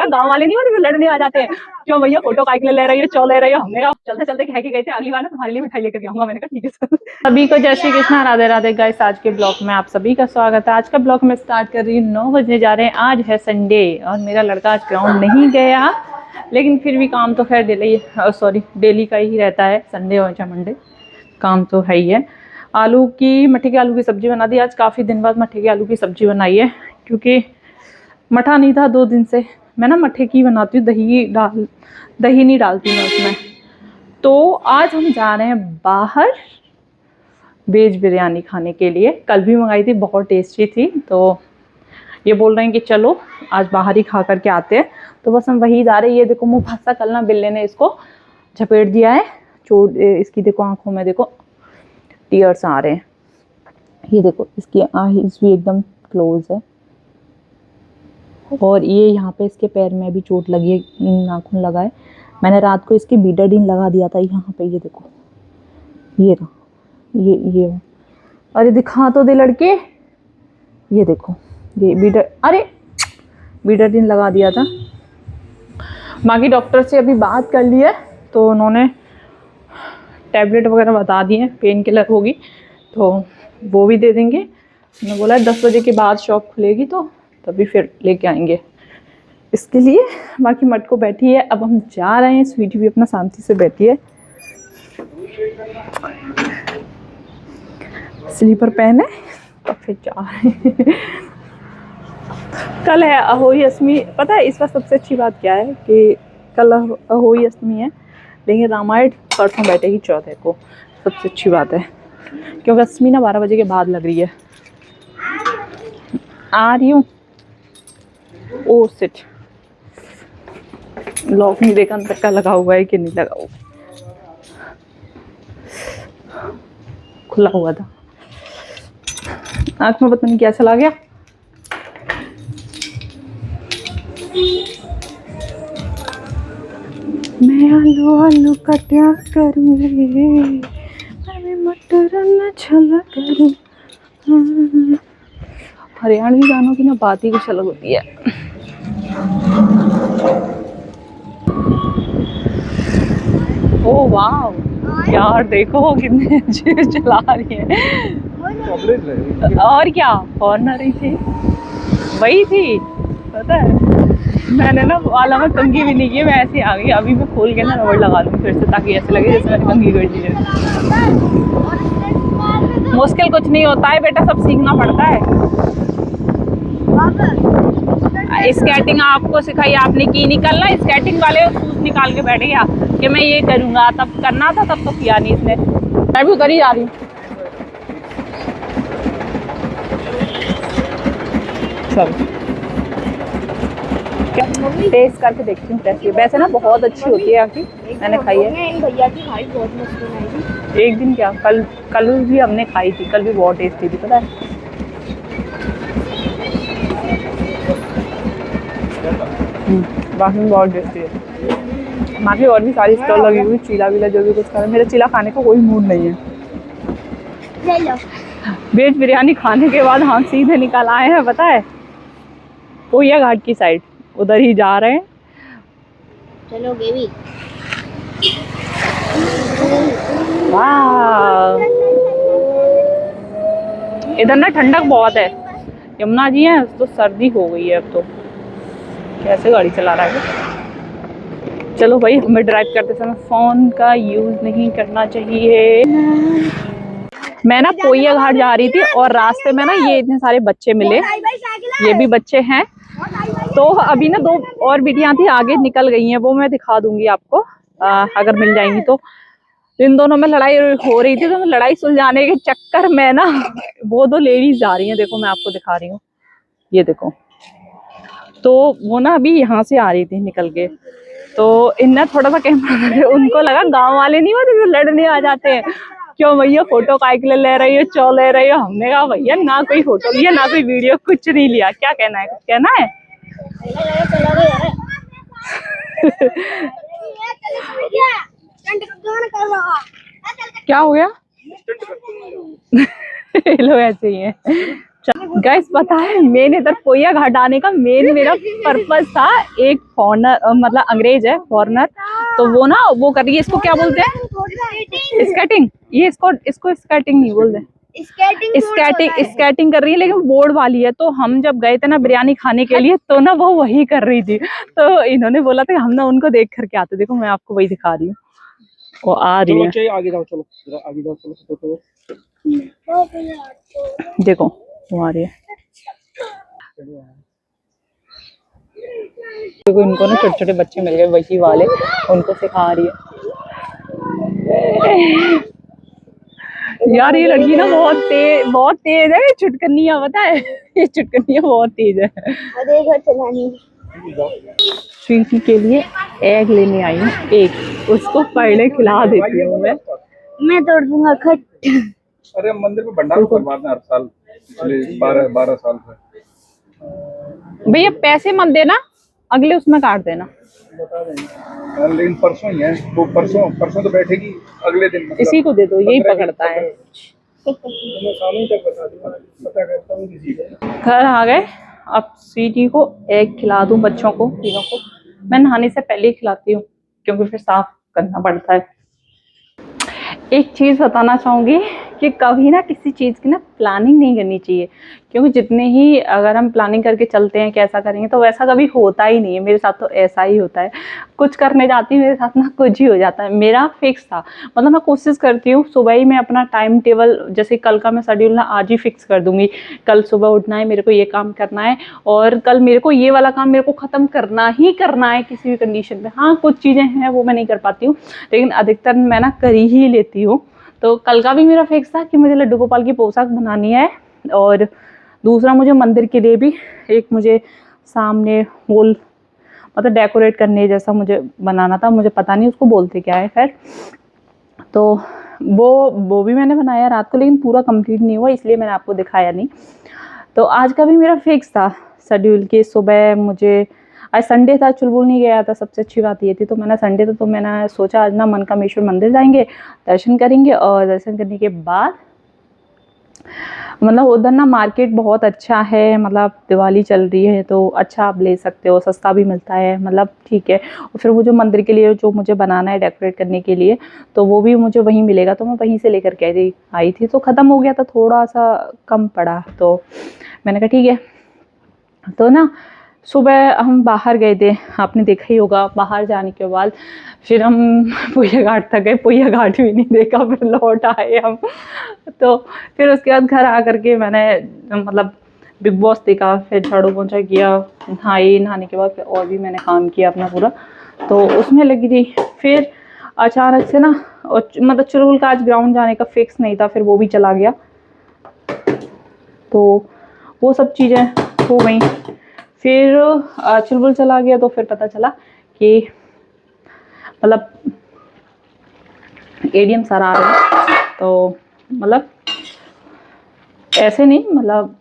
लगा गाँव वाले नहीं होते लड़ने आ जाते हैं, क्यों भैया फोटो काहे के लिए ले रही हो, चो ले रही हो। हमने कहा चलते चलते कह के गए थे अगली बार ना तुम्हारे लिए मिठाई लेकर आऊंगा। मैंने कहा ठीक है सर। सभी को जय श्री कृष्णा, राधे राधे गाइस। आज के ब्लॉग में आप सभी का स्वागत है। आज का ब्लॉग मैं स्टार्ट कर रही हूँ, 9 बजने जा रहे हैं। आज है संडे और मेरा लड़का आज ग्राउंड नहीं गया, लेकिन फिर भी काम तो खैर डेली का ही रहता है, संडे और या मंडे काम तो है ही है। मट्ठे के आलू की सब्जी बना दी। आज काफ़ी दिन बाद मट्ठे के आलू की सब्जी बनाई है, क्योंकि मठा नहीं था 2 दिन से। मैं ना मट्ठे की बनाती हूँ, दही नहीं डालती मैं उसमें। तो आज हम जा रहे हैं बाहर वेज बिरयानी खाने के लिए। कल भी मंगाई थी, बहुत टेस्टी थी। तो ये बोल रहे हैं कि चलो आज बाहर ही खा करके आते हैं, तो बस हम वही जा रहे हैं। ये देखो मुँह फंसा, कल ना बिल्ले ने इसको झपेट दिया है, चोट इसकी देखो आंखों में देखो टीयर्स आ रहे हैं। ये देखो इसकी आईज भी एकदम क्लोज है, और ये यहाँ पे इसके पैर में भी चोट लगी है, नाखून लगा है। मैंने रात को इसकी बीटाडीन लगा दिया था यहाँ पे। ये देखो ये रहा, ये अरे दिखा तो दे लड़के, ये देखो ये बीटाडीन लगा दिया था। बाकी डॉक्टर से अभी बात कर ली है, तो उन्होंने टैबलेट वगैरह बता दिए हैं, पेन किलर होगी तो वो भी दे देंगे। उन्होंने बोला 10 बजे के बाद शॉप खुलेगी तो तभी फिर लेके आएंगे इसके लिए। बाकी मटको बैठी है, अब हम जा रहे हैं। स्वीटी भी अपना शांति से बैठी है, स्लीपर पहने तो फिर जा रहे हैं। कल है अहोई अष्टमी। पता है इस बार सबसे अच्छी बात क्या है कि कल अहोई अष्टमी है, लेकिन रामायण परसों बैठेगी 14 को। सबसे अच्छी बात है, क्योंकि अष्टमी ना 12 बजे के बाद लग रही है। आ रही हूँ। ओ सिट, लॉक नहीं देखा अंदर का लगा हुआ है कि नहीं लगा हुआ। खुला हुआ था, आँख में पता नहीं क्या चला गया। मैं आलू का क्या करूँगी, मैं मटर न छला करूँ। हरियाणवी गानों की ना बात ही कुछ अलग होती है। ओ वाह यार, देखो कितने अच्छे चला रही है। और क्या फॉरनर ही थी, वही थी। पता है मैंने ना वाला में कंघी भी नहीं की, मैं ऐसे आ गई। अभी मैं खोल के ना रबड़ लगा लूँ फिर से, ताकि ऐसे लगे जैसे मैंने कंघी कर दी है। मुश्किल कुछ नहीं होता है बेटा, सब सीखना पड़ता है। स्केटिंग आपको सिखाई, आपने की निकल ना। स्केटिंग वाले शूज निकाल के बैठ गया कि मैं ये करूँगा, तब करना था, तब तो किया नहीं इसने। मैं भी उधर ही जा रही हूँ। चलो टेस्ट करके देखती हूँ कैसी है। वैसे ना बहुत अच्छी होती है यहाँ की, मैंने खाई है। भैया की खाई बहुत मस्त बनाई। एक दिन क्या, कल भी हमने खाई थी, कल भी बहुत टेस्टी थी। पता है बाकी में बहुत टेस्टी है। बाकी और भी सारी स्टॉल लगी हुई, चीला वीला जो भी कुछ खा रहे। मेरा चीला खाने का कोई मूड नहीं है। वेज बिरयानी खाने के बाद हम सीधे निकल आए हैं, पता है पोया घाट की साइड, उधर ही जा रहे हैं। चलोगे भी? वाह, इधर ना ठंडक बहुत है। यमुना जी है तो सर्दी हो गई है अब तो। कैसे गाड़ी चला रहा है। चलो भाई, हमें ड्राइव करते समय फोन का यूज नहीं करना चाहिए। मैं ना पोया घाट जा रही थी और रास्ते में ना ये इतने सारे बच्चे मिले, ये भी बच्चे हैं। तो अभी ना 2 और बेटियां थी आगे निकल गई हैं, वो मैं दिखा दूंगी आपको अगर मिल जाएंगी तो। इन दोनों में लड़ाई हो रही थी, तो लड़ाई सुलझाने के चक्कर में ना वो 2 लेडीज जा रही हैं। देखो मैं आपको दिखा रही हूँ, ये देखो। तो वो ना अभी यहाँ से आ रही थी निकल के, तो इनने थोड़ा सा कैमरा उनको लगा गांव वाले नहीं होते जो लड़ने आ जाते हैं, क्यों भैया फोटो काहे के लिए ले रही हो, चो ले रही हो। हमने कहा भैया ना कोई फोटो लिया ना कोई वीडियो, कुछ नहीं लिया। क्या कहना है, कुछ कहना है? क्या हो गया? लोग ऐसे ही हैं। गाइस पता है मेन इधर पोया घाट आने का मेन मेरा पर्पस था, एक फॉरनर मतलब अंग्रेज है फॉरनर, तो वो ना वो कर रही है, इसको क्या बोलते हैं, स्केटिंग, ये इसको स्केटिंग नहीं बोलते, स्केटिंग कर रही है लेकिन बोर्ड वाली है। तो हम जब गए थे ना बिरयानी खाने के लिए तो ना वो वही कर रही थी, तो इन्होंने बोला था हम ना उनको देख करके आते। देखो मैं आपको वही दिखा रही हूँ, वो आ रही है, आगे जाओ, चलो आगे जाओ, चलो देखो वो आ रही है। देखो इनको ना छोटे छोटे बच्चे मिल गए वही वाले, उनको सिखा रही है। यार ये लड़की ना बहुत तेज है, चुटकनिया पता है, ये चुटकनिया बहुत तेज है। स्वीटी के लिए एग लेने आई हूँ, एक उसको पहले खिला देती हूँ मैं तोड़ दूंगा खट। अरे मंदिर में भंडारा करवाते हैं हर साल, पिछले 12 साल से। भैया पैसे मत देना, अगले उसमें काट देना। लेकिन परसों ही है वो, परसों तो बैठेगी, अगले दिन मतलब इसी को दे दो, यही पकड़ता है। मैं शाम तक बता दूंगा, पता करता हूँ किसी को। घर आ गए, अब स्वीटी को एग खिला दूं, बच्चों को तीनों को। मैं नहाने से पहले ही खिलाती हूँ क्योंकि फिर साफ करना पड़ता है। एक चीज बताना चाहूंगी कि कभी ना किसी चीज की ना प्लानिंग नहीं करनी चाहिए, क्योंकि जितने ही अगर हम प्लानिंग करके चलते हैं कैसा करेंगे तो वैसा कभी होता ही नहीं है। मेरे साथ तो ऐसा ही होता है, कुछ करने जाती हूँ मेरे साथ ना कुछ ही हो जाता है। मेरा फिक्स था, मतलब मैं कोशिश करती हूँ सुबह ही मैं अपना टाइम टेबल, जैसे कल का मैं शेड्यूल ना आज ही फिक्स कर दूंगी, कल सुबह उठना है, मेरे को ये काम करना है और कल मेरे को ये वाला काम मेरे को खत्म करना ही करना है किसी भी कंडीशन में। हाँ कुछ चीजें हैं वो मैं नहीं कर पाती हूँ, लेकिन अधिकतर मैं ना कर ही लेती हूँ। तो कल का भी मेरा फिक्स था कि मुझे लड्डू गोपाल की पोशाक बनानी है, और दूसरा मुझे मंदिर के लिए भी एक मुझे सामने होल मतलब डेकोरेट करने जैसा मुझे बनाना था, मुझे पता नहीं उसको बोलते क्या है खैर। तो वो भी मैंने बनाया रात को, लेकिन पूरा कंप्लीट नहीं हुआ इसलिए मैंने आपको दिखाया नहीं। तो आज का भी मेरा फिक्स था शेड्यूल कि सुबह मुझे, आज संडे था, चुलबुल नहीं गया था, सबसे अच्छी बात ये थी। तो मैंने संडे था तो मैंने सोचा आज ना मनकामेश्वर मंदिर जाएंगे, दर्शन करेंगे, और दर्शन करने के बाद मतलब उधर ना मार्केट बहुत अच्छा है, मतलब दिवाली चल रही है तो अच्छा आप ले सकते हो, सस्ता भी मिलता है, मतलब ठीक है। और फिर वो जो मंदिर के लिए जो मुझे बनाना है डेकोरेट करने के लिए तो वो भी मुझे वहीं मिलेगा, तो मैं वहीं से लेकर के आई थी। तो ख़त्म हो गया था, थोड़ा सा कम पड़ा, तो मैंने कहा ठीक है। तो ना सुबह हम बाहर गए थे, आपने देखा ही होगा। बाहर जाने के बाद फिर हम पोया घाट तक गए, पोया घाट भी नहीं देखा, फिर लौट आए हम। तो फिर उसके बाद घर आ करके मैंने मतलब बिग बॉस देखा, फिर झाड़ू पोंछा किया, नहाने के बाद फिर और भी मैंने काम किया अपना पूरा, तो उसमें लगी थी। फिर अचानक से ना मतलब चुलबुल का आज ग्राउंड जाने का फिक्स नहीं था, फिर वो भी चला गया, तो वो सब चीज़ें हो गई। फिर चुलबुल चला गया तो फिर पता चला कि मतलब एडीएम सर आ रहे हैं, तो मतलब ऐसे नहीं, मतलब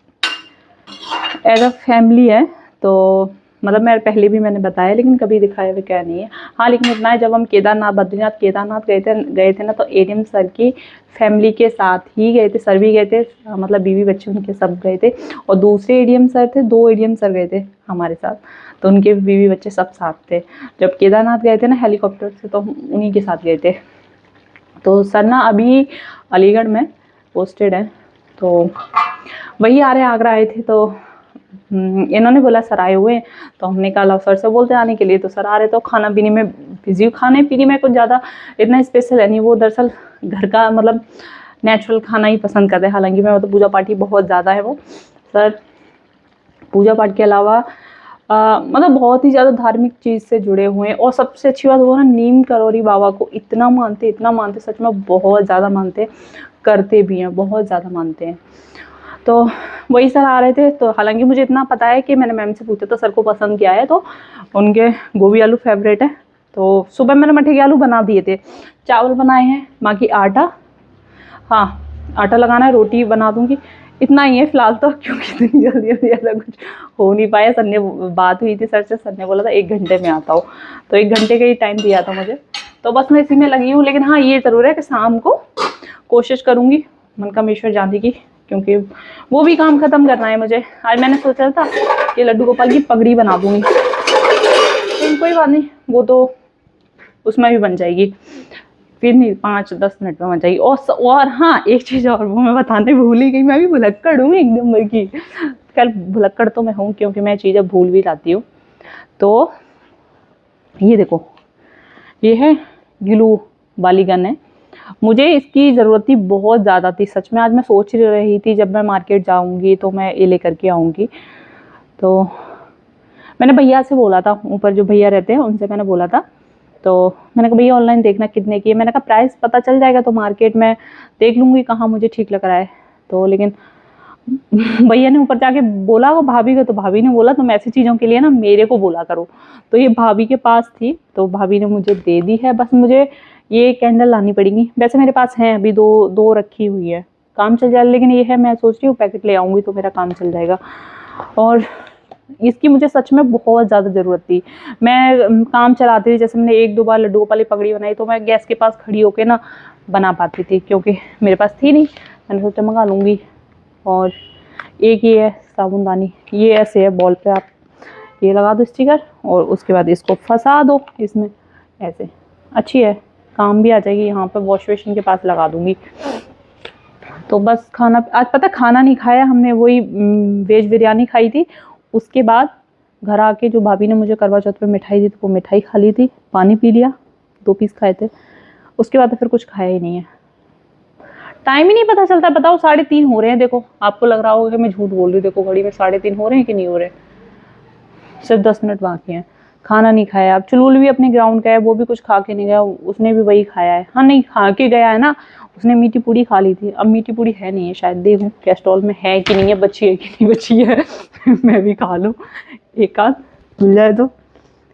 एज अ फैमिली है, तो मतलब मैं पहले भी मैंने बताया लेकिन कभी दिखाया हुआ क्या नहीं है। हाँ लेकिन इतना है, जब हम बद्रीनाथ केदारनाथ गए थे ना, तो एडीएम सर की फैमिली के साथ ही गए थे, सर भी गए थे, मतलब बीवी बच्चे उनके सब गए थे, और दूसरे एडीएम सर थे, 2 एडीएम सर गए थे हमारे साथ, तो उनके बीवी बच्चे सब साथ थे। जब केदारनाथ गए थे ना हेलीकॉप्टर से, तो हम उन्हीं के साथ गए थे। तो सर ना अभी अलीगढ़ में पोस्टेड है, तो वही आ रहे, आगरा आए थे, तो इन्होंने बोला सर आए हुए, तो हमने कहा सर से बोलते आने के लिए, तो सर आ रहे। तो खाना पीने में बिजी, खाने पीने में कुछ ज़्यादा इतना स्पेशल है नहीं, वो दरअसल घर का मतलब नेचुरल खाना ही पसंद करते हैं। हालांकि मैं तो पूजा पाठ ही बहुत ज़्यादा है वो सर, पूजा पाठ के अलावा मतलब बहुत ही ज़्यादा धार्मिक चीज़ से जुड़े हुए हैं। और सबसे अच्छी बात वो ना नीम करौरी बाबा को इतना मानते, सच में बहुत ज़्यादा मानते, करते भी हैं, बहुत ज़्यादा मानते हैं। तो वही सर आ रहे थे, तो हालांकि मुझे इतना पता है कि मैंने मैम से पूछा तो सर को पसंद किया है, तो उनके गोभी आलू फेवरेट है। तो सुबह मैंने मठे के आलू बना दिए थे, चावल बनाए हैं, बाकी आटा, हाँ आटा लगाना है, रोटी बना दूंगी, इतना ही है फिलहाल तो, क्योंकि इतनी जल्दी ऐसा कुछ हो नहीं पाया। सर ने बात हुई थी सर से, सर ने बोला था 1 घंटे में आता हूँ, तो 1 घंटे का ही टाइम दिया था मुझे, तो बस मैं इसी में लगी हूँ। लेकिन हाँ ये ज़रूर है कि शाम को कोशिश करूँगी मनकामेश्वर जाने की, क्योंकि वो भी काम खत्म करना है मुझे। आज मैंने सोचा था कि लड्डू गोपाल की पगड़ी बना दूंगी, लेकिन कोई बात नहीं, वो तो उसमें भी बन जाएगी, फिर नहीं 5-10 मिनट में बन जाएगी। और हाँ, एक चीज और वो मैं बताने भूल ही गई, मैं भी भुलक्कड़ हूँ एक नंबर की। कल भुलक्कड़ तो मैं हूँ क्योंकि मैं चीजें भूल भी जाती हूँ। तो ये देखो, ये है ग्लू वाली गन है, मुझे इसकी ज़रूरत थी, बहुत ज़्यादा थी सच में। आज मैं सोच रही थी जब मैं मार्केट जाऊंगी तो मैं ये लेकर के आऊंगी। तो मैंने भैया से बोला था, ऊपर जो भैया रहते हैं उनसे मैंने बोला था, तो मैंने कहा भैया ऑनलाइन देखना कितने की है। मैंने कहा प्राइस पता चल जाएगा तो मार्केट में देख लूंगी कहाँ मुझे ठीक लग रहा है। तो लेकिन भैया ने ऊपर जाके बोला वो भाभी को, तो भाभी ने बोला तुम ऐसी चीज़ों के लिए ना मेरे को बोला करो। तो ये भाभी के पास थी तो भाभी ने मुझे दे दी है। बस मुझे ये कैंडल लानी पड़ेगी, वैसे मेरे पास हैं अभी दो दो रखी हुई है, काम चल जाएगा। लेकिन ये है, मैं सोच रही हूँ पैकेट ले आऊंगी तो मेरा काम चल जाएगा। और इसकी मुझे सच में बहुत ज़्यादा ज़रूरत थी। मैं काम चलाती थी, जैसे मैंने 1-2 बार लड्डू गोपाल की पगड़ी बनाई तो मैं गैस के पास खड़ी होकर ना बना पाती थी, क्योंकि मेरे पास थी नहीं। मैंने सोचा मंगा लूँगी। और एक ये है साबुनदानी, ये ऐसे है बॉल पे, आप ये लगा दो स्टिकर और उसके बाद इसको फंसा दो इसमें, ऐसे अच्छी है, काम भी आ जाएगी। यहाँ पे वॉश बेसिन के पास लगा दूंगी। तो बस खाना, आज पता खाना नहीं खाया हमने, वही वेज बिरयानी खाई थी। उसके बाद घर आके जो भाभी ने मुझे करवा चौथ पे मिठाई दी थी वो मिठाई खा ली थी, पानी पी लिया, 2 पीस खाए थे। उसके बाद तो फिर कुछ खाया ही नहीं है। टाइम ही नहीं पता चलता। बताओ 3:30 हो रहे हैं, देखो आपको लग रहा होगा कि मैं झूठ बोल रही हूँ, देखो घड़ी में 3:30 हो रहे हैं कि नहीं हो रहे, सिर्फ 10 मिनट बाकी हैं। खाना नहीं खाया। अब चुलबुल भी अपने ग्राउंड का है, वो भी कुछ खा के नहीं गया, उसने भी वही खाया है। हाँ नहीं खा के गया है ना, उसने मीठी पूड़ी खा ली थी। अब मीठी पूड़ी है नहीं है शायद, देखूं कैस्ट्रॉल में है कि नहीं है, बची है कि नहीं बची है। मैं भी खा लूँ एक आध, मिल जाए तो।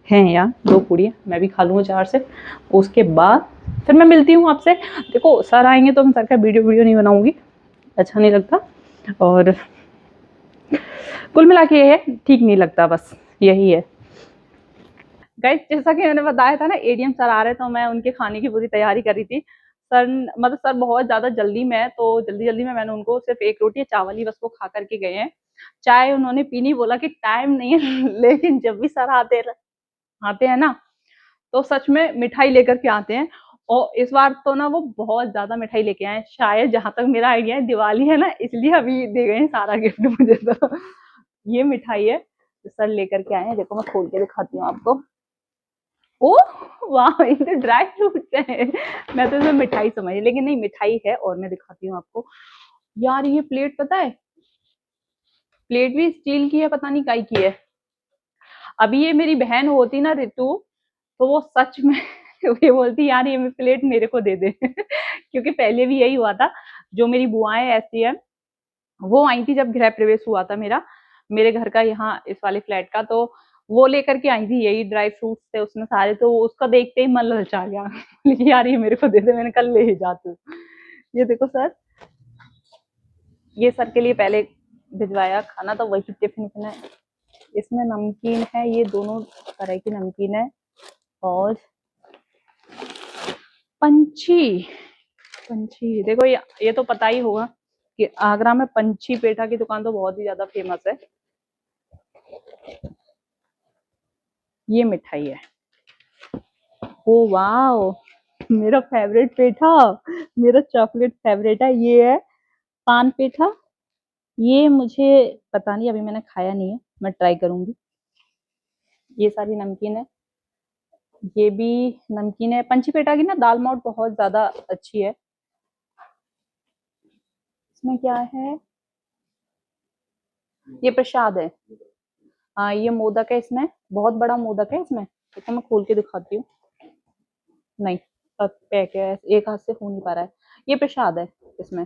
हैं यार 2 पूड़ियाँ, मैं भी खा लूँगा 4 से। उसके बाद फिर मैं मिलती हूँ आपसे। देखो सर आएंगे तो मैं सर का वीडियो नहीं बनाऊंगी, अच्छा नहीं लगता। और कुल मिला के ये है, ठीक नहीं लगता, बस यही है। गाइस जैसा कि मैंने बताया था ना, एडीएम सर आ रहे तो मैं उनके खाने की पूरी तैयारी करी थी। सर मतलब सर बहुत ज्यादा जल्दी में, तो जल्दी जल्दी में मैंने उनको सिर्फ 1 रोटी या चावल ही बस वो खा करके गए हैं। चाय उन्होंने पीनी, बोला कि टाइम नहीं है। लेकिन जब भी सर आते हैं ना तो सच में मिठाई लेकर के आते हैं। और इस बार तो ना वो बहुत ज्यादा मिठाई लेके आए हैं। शायद जहां तक मेरा आइडिया है दिवाली है ना, इसलिए अभी दे गए हैं सारा गिफ्ट मुझे। तो ये मिठाई है जो सर लेकर के आए हैं, देखो मैं खोल के दिखाती हूँ आपको। ओ वाह, ये तो ड्राई फ्रूट्स है। मैं तो इसमें मिठाई समझी, लेकिन नहीं मिठाई है। और मैं दिखाती हूँ आपको। यार ये प्लेट पता है, प्लेट भी स्टील की है, पता नहीं काई की है। अभी ये मेरी बहन होती ना ऋतु, तो वो सच में ये बोलती यार ये प्लेट मेरे को दे दे। क्योंकि पहले भी यही हुआ था। जो मेरी बुआएं ऐसी है, वो आई थी जब गृह प्रवेश हुआ था मेरा, मेरे घर का यहाँ इस वाले फ्लैट का, तो वो लेकर के आई थी यही ड्राई फ्रूट्स थे उसमें सारे। तो उसका देखते ही मन ललचा गया। लेकिन यार ये मेरे को दे दे, मैंने कल ले ही जा तू। ये देखो सर, ये सर के लिए पहले भिजवाया खाना, तो वही टिफिन है। इसमें नमकीन है, ये दोनों तरह की नमकीन है। और पंछी, पंछी देखो, ये तो पता ही होगा कि आगरा में पंछी पेठा की दुकान तो बहुत ही ज्यादा फेमस है। ये मिठाई है, ओ वाओ, मेरा फेवरेट पेठा, मेरा चॉकलेट फेवरेट है। ये है पान पेठा। ये मुझे पता नहीं, अभी मैंने खाया नहीं है, मैं ट्राई करूंगी। ये सारी नमकीन है, ये भी नमकीन है। पंछी पेठा की ना दाल मोठ बहुत ज्यादा अच्छी है। इसमें क्या है, ये प्रसाद है। हाँ ये मोदक है, इसमें बहुत बड़ा मोदक है इसमें। देखो मैं खोल के दिखाती हूँ। नहीं, सब पैक है, एक हाथ से हो नहीं पा रहा है। ये प्रसाद है इसमें।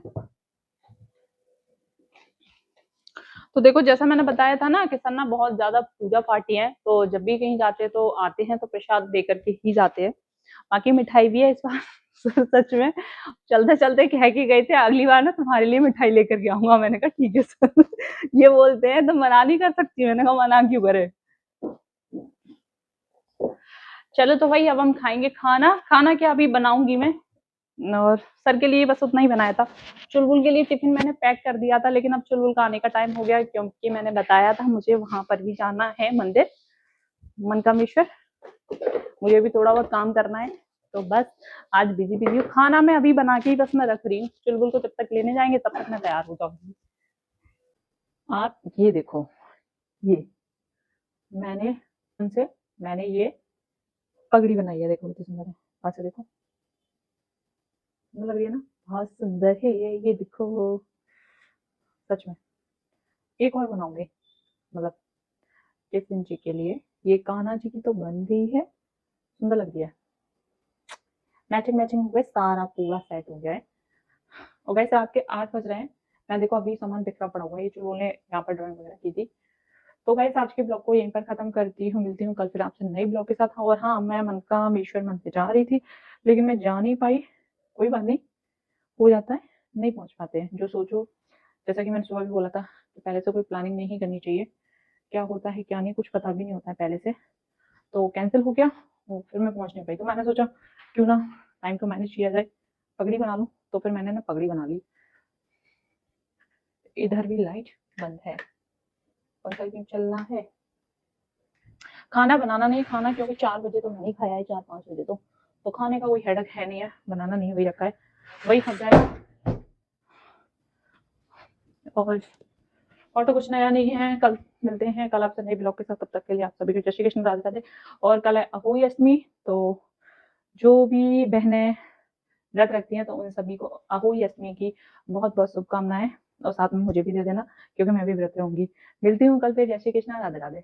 तो देखो जैसा मैंने बताया था ना कि सर ना बहुत ज्यादा पूजा पाठी है, तो जब भी कहीं जाते हैं तो आते हैं तो प्रसाद दे करके ही जाते हैं। बाकी मिठाई भी है इस बार। सच में चलते चलते कह के गए थे अगली बार ना तुम्हारे लिए मिठाई लेकर के आऊंगा। मैंने कहा ठीक है सर। ये बोलते हैं तो मना नहीं कर सकती, मैंने कहा मना क्यों करे। चलो तो भाई अब हम खाएंगे खाना। खाना क्या अभी बनाऊंगी मैं, और सर के लिए बस उतना ही बनाया था। चुलबुल के लिए टिफिन मैंने पैक कर दिया था, लेकिन अब चुलबुल का आने का टाइम हो गया, क्योंकि मैंने बताया था मुझे वहां पर भी जाना है मंदिर मनकामेश्वर। मुझे भी थोड़ा बहुत काम करना है, तो बस आज बिजी बिजी हूँ। खाना मैं अभी बना के ही बस मैं रख रही हूँ, चुलबुल को जब तक लेने जाएंगे तब तक मैं तैयार हो जाऊंगी। आप ये देखो, ये मैंने उनसे मैंने ये पगड़ी बनाई है, देखो कितनी सुंदर है। अच्छा देखो, सुंदर लग रही है ना, बहुत सुंदर है ये देखो, सच में। एक और बनाऊंगी, मतलब कृष्ण जी के लिए। ये कान्हा जी की तो बन गई है, सुंदर लग रही है, मैचिंग मैचिंग हो गए, सारा पूरा सेट हो गया है। और वैसे आपके 8 बज रहे हैं, मैं देखो अभी सामान बिखरा पड़ा हुआ है, ये जो उन्होंने यहाँ पर ड्राइंग वगैरह की थी। तो गाइस आज के ब्लॉग को यहीं पर खत्म करती हूँ, मिलती हूँ कल फिर आपसे नई ब्लॉग के साथ। और हाँ, मैं मनकामेश्वर मंदिर जा रही थी, लेकिन मैं जा नहीं पाई। कोई बात नहीं, हो जाता है, नहीं पहुंच पाते हैं जो सोचो। जैसा कि मैंने सुबह भी बोला था कि पहले से कोई प्लानिंग नहीं करनी चाहिए, क्या होता है क्या नहीं कुछ पता भी नहीं होता है पहले से। तो कैंसिल हो गया, और फिर मैं पहुंच नहीं पाई। तो मैंने सोचा क्यों ना टाइम को मैनेज किया जाए, पगड़ी बना लूं। तो फिर मैंने ना पगड़ी बना ली। इधर भी लाइट बंद है, पंखा क्यों चल रहा है। खाना बनाना नहीं खाना, क्योंकि 4 बजे तो मैंने खाया है, 4-5 बजे तो खाने का कोई हेडक है नहीं है, बनाना नहीं वही रखा है, वही खा जाएगा। और तो कुछ नया नहीं है। कल मिलते हैं, कल आपसे नए ब्लॉग के साथ। तब तक के लिए आप सभी को जय श्री कृष्ण, राधे राधे। और कल है अहोई अष्टमी, तो जो भी बहनें व्रत रखती हैं तो उन सभी को अहोई अष्टमी की बहुत बहुत शुभकामनाएं, और साथ में मुझे भी दे देना, क्योंकि मैं भी व्रत रहूंगी। मिलती हूँ कल फिर, जय श्री कृष्ण, राधे राधे।